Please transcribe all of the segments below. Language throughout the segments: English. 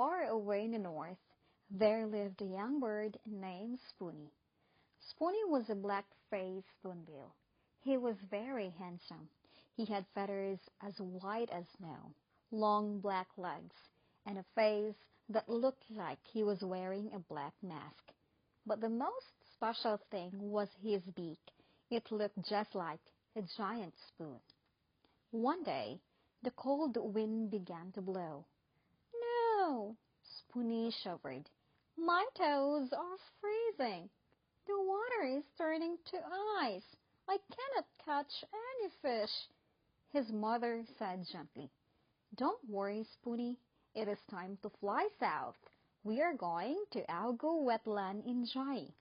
Far away in the north, there lived a young bird named Spoony. Spoony was a black-faced spoonbill. He was very handsome. He had feathers as white as snow, long black legs, and a face that looked like he was wearing a black mask. But the most special thing was his beak. It looked just like a giant spoon. One day, the cold wind began to blow. "No!" Spoony shivered. "My toes are freezing. The water is turning to ice. I cannot catch any fish." His mother said gently, "Don't worry, Spoony. It is time to fly south. We are going to Algo wetland in Jai."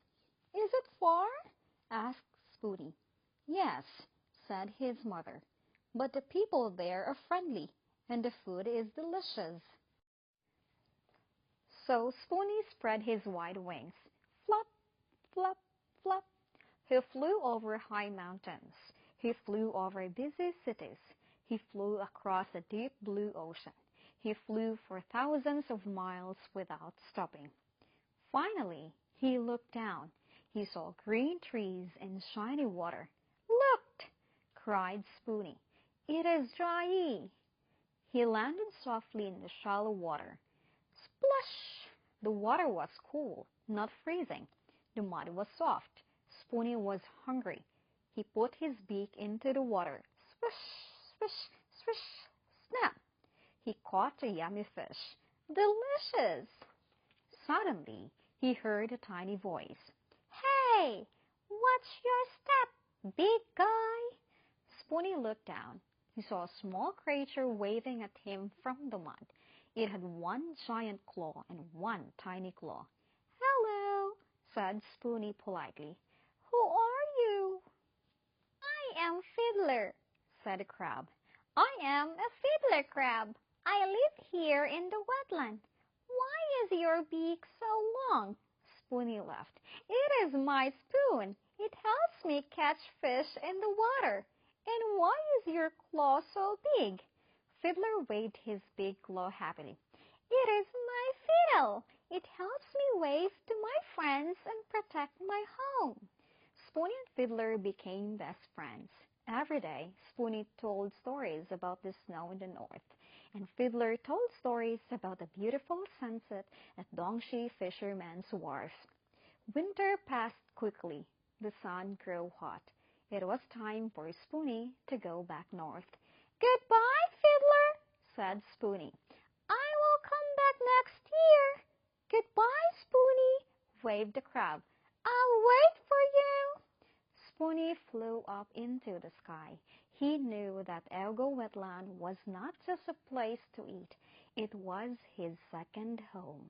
"Is it far?" asked Spoony. "Yes," said his mother, "but the people there are friendly, and the food is delicious." So Spoony spread his wide wings. Flop, flop, flop. He flew over high mountains. He flew over busy cities. He flew across a deep blue ocean. He flew for thousands of miles without stopping. Finally, he looked down. He saw green trees and shiny water. "Look!" cried Spoony. "It is dry." He landed softly in the shallow water. Splash! The water was cool, not freezing. The mud was soft. Spoony was hungry. He put his beak into the water. Swish, swish, swish, snap! He caught a yummy fish. Delicious! Suddenly, he heard a tiny voice. "Hey! Watch your step, big guy!" Spoony looked down. He saw a small creature waving at him from the mud. It had one giant claw and one tiny claw. "Hello," said Spoony politely. "Who are you?" "I am Fiddler," said the crab. "I am a fiddler crab. I live here in the wetland." "Why is your beak so long?" Spoony laughed. "It is my spoon. It helps me catch fish in the water." "And why is your claw so big?" Fiddler waved his big claw happily. "It is my fiddle. It helps me wave to my friends and protect my home." Spoony and Fiddler became best friends. Every day, Spoony told stories about the snow in the north, and Fiddler told stories about the beautiful sunset at Dongshi Fisherman's Wharf. Winter passed quickly. The sun grew hot. It was time for Spoony to go back north. "Goodbye, Fiddler," said Spoony. "I will come back next year." "Goodbye, Spoony," waved the crab. "I'll wait for you." Spoony flew up into the sky. He knew that Elgo Wetland was not just a place to eat. It was his second home.